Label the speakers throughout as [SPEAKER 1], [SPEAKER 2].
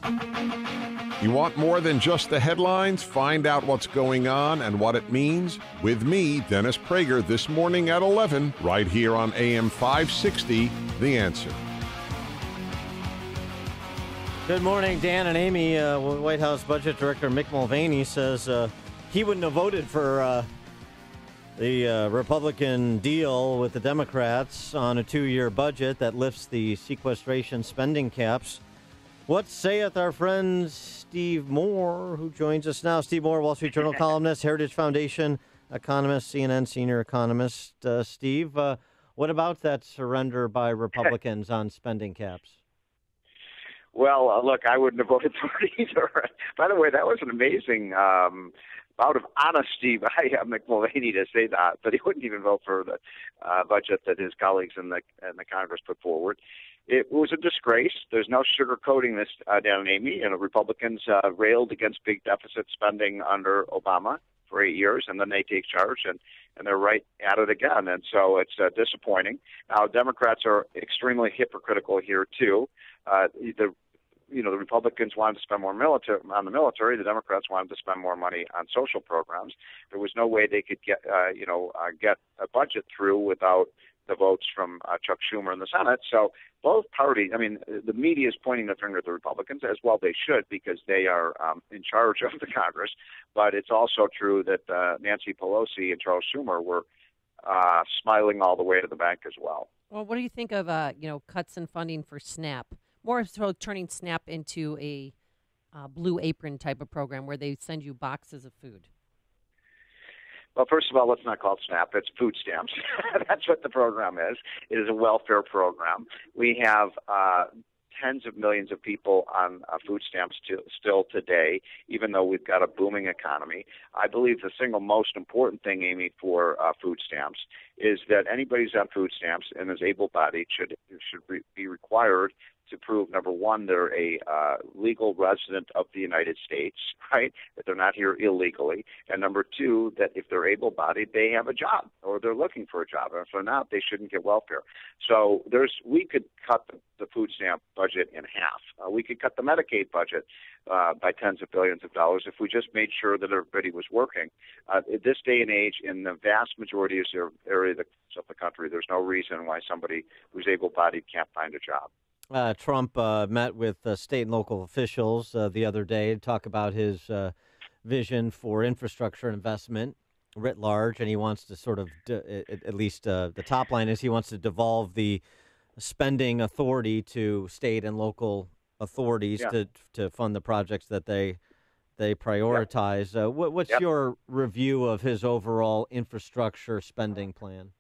[SPEAKER 1] You want more than just the headlines? Find out what's going on and what it means with me, Dennis Prager, this morning at 11, right here on AM 560, The Answer.
[SPEAKER 2] Good morning, Dan and Amy. White House Budget Director Mick Mulvaney says he wouldn't have voted for the Republican deal with the Democrats on a 2-year budget that lifts the sequestration spending caps. What saith our friend Steve Moore, who joins us now? Steve Moore, Wall Street Journal columnist, Heritage Foundation economist, CNN senior economist. Steve, what about that surrender by Republicans on spending caps?
[SPEAKER 3] Well, look, I wouldn't have voted for it either. By the way, that was an amazing bout of honesty by Mick Mulvaney to say that he wouldn't even vote for the budget that his colleagues in the Congress put forward. It was a disgrace. There's no sugarcoating this, Dan and Amy. Republicans railed against big deficit spending under Obama for 8 years, and then they take charge, and they're right at it again. And so it's disappointing. Now, Democrats are extremely hypocritical here, too. The Republicans wanted to spend more on the military. The Democrats wanted to spend more money on social programs. There was no way they could get a budget through without the votes from Chuck Schumer in the Senate. So both parties, the media is pointing the finger at the Republicans, as well they should, because they are in charge of the Congress. But it's also true that Nancy Pelosi and Charles Schumer were smiling all the way to the bank as well.
[SPEAKER 4] Well, what do you think of cuts in funding for SNAP? More so turning SNAP into a Blue Apron type of program where they send you boxes of food.
[SPEAKER 3] Well, first of all, let's not call it SNAP. It's food stamps. That's what the program is. It is a welfare program. We have tens of millions of people on food stamps still today, even though we've got a booming economy. I believe the single most important thing, Amy, for food stamps is that anybody who's on food stamps and is able-bodied should be required to prove, number one, they're a legal resident of the United States, right, that they're not here illegally, and number two, that if they're able-bodied, they have a job or they're looking for a job. And if they're not, they shouldn't get welfare. So we could cut the food stamp budget in half. We could cut the Medicaid budget by tens of billions of dollars if we just made sure that everybody was working. At this day and age, in the vast majority of the country, there's no reason why somebody who's able-bodied can't find a job.
[SPEAKER 2] Trump met with state and local officials the other day to talk about his vision for infrastructure investment writ large, and he wants to sort of, at least the top line is he wants to devolve the spending authority to state and local authorities to fund the projects that they prioritize. What's your review of his overall infrastructure spending plan?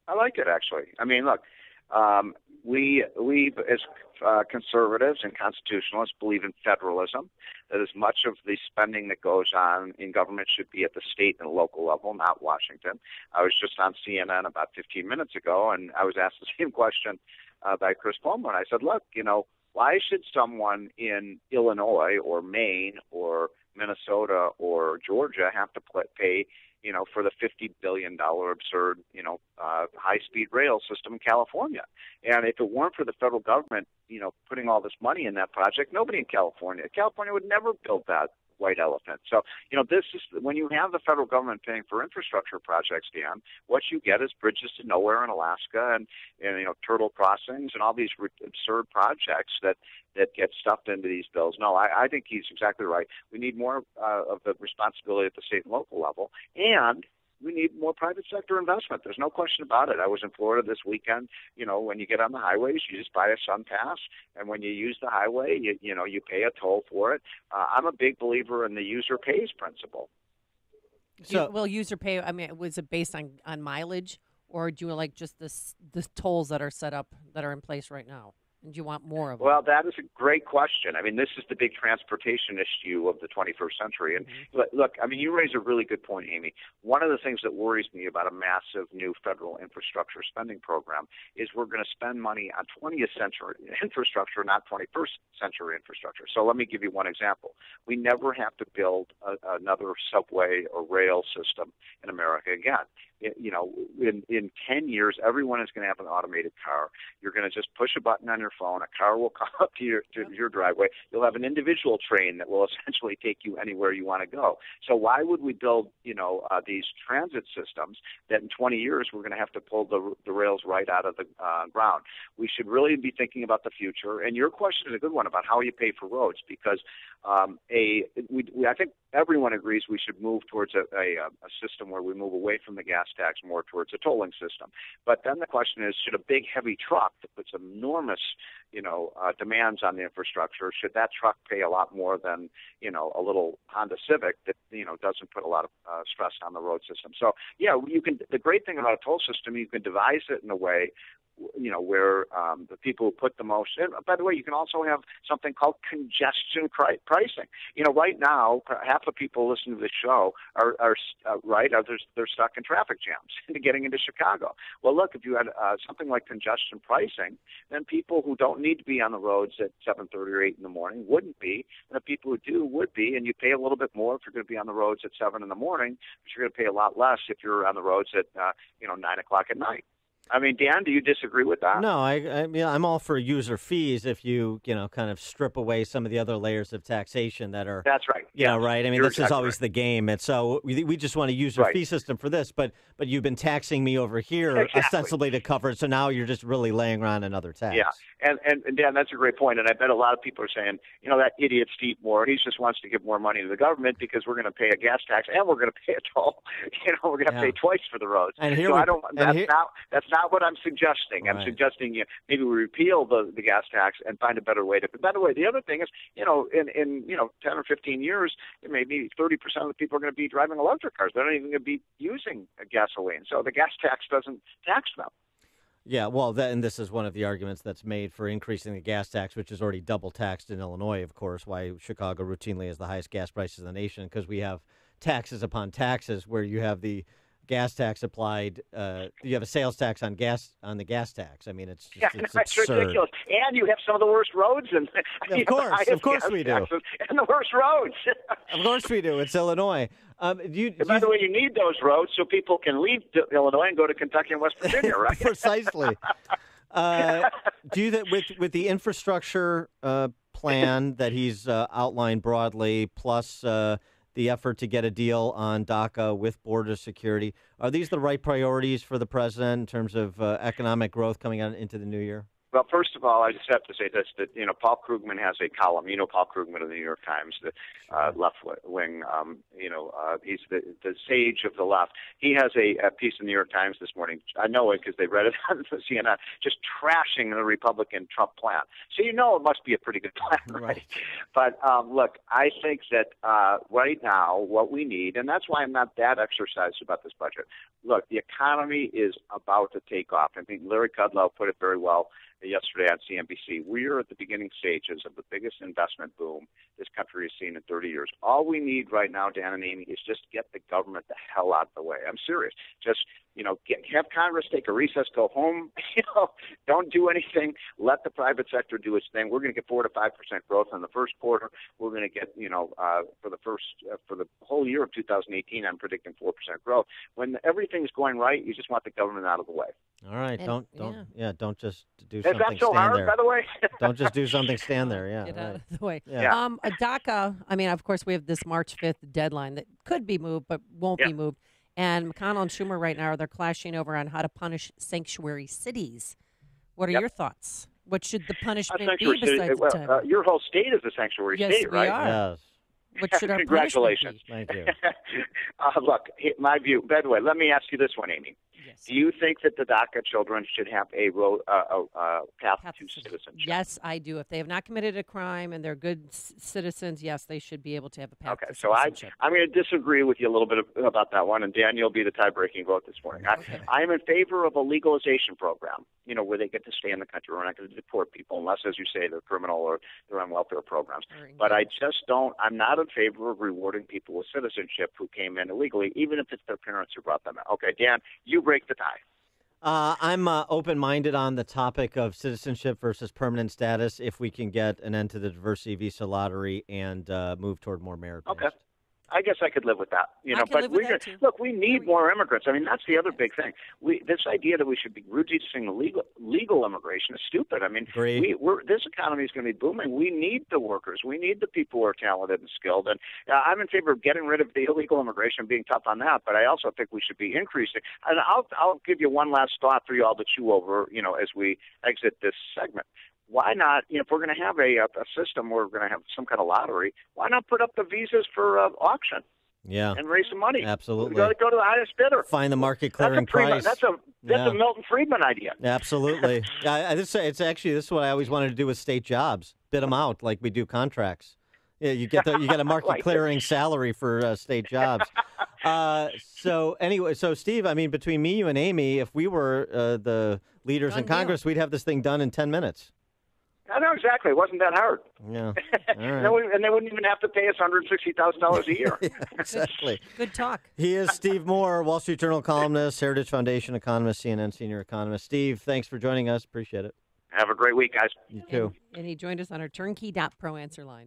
[SPEAKER 3] I like it, actually. Look, we as conservatives and constitutionalists believe in federalism, that as much of the spending that goes on in government should be at the state and local level, not Washington. I was just on CNN about 15 minutes ago, and I was asked the same question by Chris Cuomo, and I said, look, why should someone in Illinois or Maine or Minnesota or Georgia have to pay for the $50 billion absurd, high-speed rail system in California? And if it weren't for the federal government, putting all this money in that project, nobody in California would never build that white elephant. So, this is when you have the federal government paying for infrastructure projects, Dan, what you get is bridges to nowhere in Alaska and turtle crossings and all these absurd projects that get stuffed into these bills. No, I think he's exactly right. We need more of the responsibility at the state and local level, and we need more private sector investment. There's no question about it. I was in Florida this weekend. When you get on the highways, you just buy a Sun Pass, and when you use the highway, you pay a toll for it. I'm a big believer in the user pays principle.
[SPEAKER 4] So, user pay, was it based on mileage, or do you like just the tolls that are set up, that are in place right now? And do you want more of them?
[SPEAKER 3] Well, that is a great question. This is the big transportation issue of the 21st century. And look, you raise a really good point, Amy. One of the things that worries me about a massive new federal infrastructure spending program is we're going to spend money on 20th century infrastructure, not 21st century infrastructure. So let me give you one example. We never have to build another subway or rail system in America again. in 10 years, everyone is going to have an automated car. You're going to just push a button on your phone. A car will come up to your driveway. You'll have an individual train that will essentially take you anywhere you want to go. So why would we build, these transit systems that in 20 years we're going to have to pull the rails right out of the ground? We should really be thinking about the future. And your question is a good one about how you pay for roads, because I think everyone agrees we should move towards a system where we move away from the gas tax more towards a tolling system. But then the question is, should a big heavy truck that puts enormous demands on the infrastructure, should that truck pay a lot more than a little Honda Civic that doesn't put a lot of stress on the road system? So yeah, you can. The great thing about a toll system, you can devise it in a way where the people who put the most. And by the way, you can also have something called congestion pricing. Right now, half the people listening to the show are they're stuck in traffic jams getting into Chicago. Well, look, if you had something like congestion pricing, then people who don't need to be on the roads at 7:30 or 8 in the morning wouldn't be, and the people who do would be. And you pay a little bit more if you're going to be on the roads at 7 in the morning, but you're going to pay a lot less if you're on the roads at 9 o'clock at night. I mean, Dan, do you disagree with that?
[SPEAKER 2] No, I'm all for user fees if you kind of strip away some of the other layers of taxation that are.
[SPEAKER 3] That's right.
[SPEAKER 2] Right. I mean, this is always the game, and so we just want a user fee system for this. But you've been taxing me over here ostensibly to cover it, so now you're just really laying on another tax.
[SPEAKER 3] Yeah, and Dan, that's a great point, and I bet a lot of people are saying, that idiot Steve Moore, he just wants to give more money to the government because we're going to pay a gas tax and we're going to pay a toll. We're going to pay twice for the roads.
[SPEAKER 2] And here
[SPEAKER 3] that's not what I'm suggesting. I'm suggesting maybe we repeal the gas tax and find a better way to. By the way, the other thing is, in 10 or 15 years, maybe 30% of the people are going to be driving electric cars. They're not even going to be using gasoline, so the gas tax doesn't tax them.
[SPEAKER 2] Yeah, well, and this is one of the arguments that's made for increasing the gas tax, which is already double taxed in Illinois, of course, why Chicago routinely has the highest gas prices in the nation, because we have taxes upon taxes where you have the gas tax applied, you have a sales tax on the gas tax. I mean, it's just it's absurd.
[SPEAKER 3] Ridiculous. And you have some of the worst roads.
[SPEAKER 2] Of course we do.
[SPEAKER 3] And the worst roads.
[SPEAKER 2] Of course we do. It's Illinois.
[SPEAKER 3] By the way, you need those roads so people can leave Illinois and go to Kentucky and West Virginia, right?
[SPEAKER 2] Precisely. Do that with the infrastructure plan that he's outlined broadly, plus the effort to get a deal on DACA with border security. Are these the right priorities for the president in terms of economic growth coming out into the new year?
[SPEAKER 3] Well, first of all, I just have to say this, that, Paul Krugman has a column. Paul Krugman of the New York Times, the left wing, he's the sage of the left. He has a piece in the New York Times this morning. I know it because they read it on CNN, just trashing the Republican Trump plan. So it must be a pretty good plan, right? But look, I think that right now what we need, and that's why I'm not that exercised about this budget. Look, the economy is about to take off. I think Larry Kudlow put it very well yesterday on CNBC. We are at the beginning stages of the biggest investment boom this country has seen in 30 years. All we need right now, Dan and Amy, is just get the government the hell out of the way. I'm serious. Just, have Congress take a recess, go home, don't do anything. Let the private sector do its thing. We're going to get 4 to 5% growth in the first quarter. We're going to get, for the whole year of 2018, I'm predicting 4% growth. When everything's going right, you just want the government out of the way.
[SPEAKER 2] All right. Don't just do
[SPEAKER 3] Is
[SPEAKER 2] something.
[SPEAKER 3] Is that so hard,
[SPEAKER 2] there.
[SPEAKER 3] By the way?
[SPEAKER 2] Don't just do something, stand there. Yeah.
[SPEAKER 4] Get out of the way.
[SPEAKER 2] Yeah.
[SPEAKER 4] A DACA, I mean, of course, we have this March 5th deadline that could be moved, but won't be moved. And McConnell and Schumer right now, they're clashing over on how to punish sanctuary cities. What are your thoughts? What should the punishment be besides the time?
[SPEAKER 3] Your whole state is a sanctuary state, right?
[SPEAKER 4] Yes, we are.
[SPEAKER 2] Yes.
[SPEAKER 4] What should our
[SPEAKER 3] Congratulations.
[SPEAKER 4] punishment be?
[SPEAKER 2] Thank you.
[SPEAKER 3] Look, my view. By the way, let me ask you this one, Amy.
[SPEAKER 4] Yes.
[SPEAKER 3] Do you think that the DACA children should have a path to citizenship?
[SPEAKER 4] Yes, I do. If they have not committed a crime and they're good citizens, yes, they should be able to have a path to citizenship.
[SPEAKER 3] I'm going to disagree with you a little bit about that one, and Dan, you'll be the tie-breaking vote this morning.
[SPEAKER 4] Okay.
[SPEAKER 3] I'm in favor of a legalization program, where they get to stay in the country. We're not going to deport people unless, as you say, they're criminal or they're on welfare programs. But I just don't. I'm not in favor of rewarding people with citizenship who came in illegally, even if it's their parents who brought them in. Okay, Dan, you break the tie.
[SPEAKER 2] I'm open-minded on the topic of citizenship versus permanent status if we can get an end to the diversity visa lottery and move toward more merit-based.
[SPEAKER 3] Okay. I guess I could live with that,
[SPEAKER 4] I can live with that too.
[SPEAKER 3] Look, we need more immigrants. I mean, that's the other big thing. This idea that we should be reducing legal immigration is stupid. I mean, this economy is going to be booming. We need the workers. We need the people who are talented and skilled. And I'm in favor of getting rid of the illegal immigration and being tough on that. But I also think we should be increasing. And I'll give you one last thought for you all to chew over, as we exit this segment. Why not, if we're going to have a system where we're going to have some kind of lottery, why not put up the visas for auction?
[SPEAKER 2] Yeah.
[SPEAKER 3] And raise some money.
[SPEAKER 2] Absolutely.
[SPEAKER 3] Go to the highest bidder.
[SPEAKER 2] Find the market clearing price.
[SPEAKER 3] That's a Milton Friedman idea.
[SPEAKER 2] Absolutely. This is what I always wanted to do with state jobs. Bid them out like we do contracts. Yeah, you get a market clearing salary for state jobs. So Steve, I mean, between me, you, and Amy, if we were the leaders in Congress, we'd have this thing done in 10 minutes.
[SPEAKER 3] I know exactly. It wasn't that hard.
[SPEAKER 2] Yeah. All right.
[SPEAKER 3] And they wouldn't even have to pay us $160,000 a year.
[SPEAKER 2] Exactly.
[SPEAKER 4] Good talk.
[SPEAKER 2] He is Steve Moore, Wall Street Journal columnist, Heritage Foundation economist, CNN senior economist. Steve, thanks for joining us. Appreciate it.
[SPEAKER 3] Have a great week, guys.
[SPEAKER 2] You too.
[SPEAKER 4] And he joined us on our turnkey.pro answer line.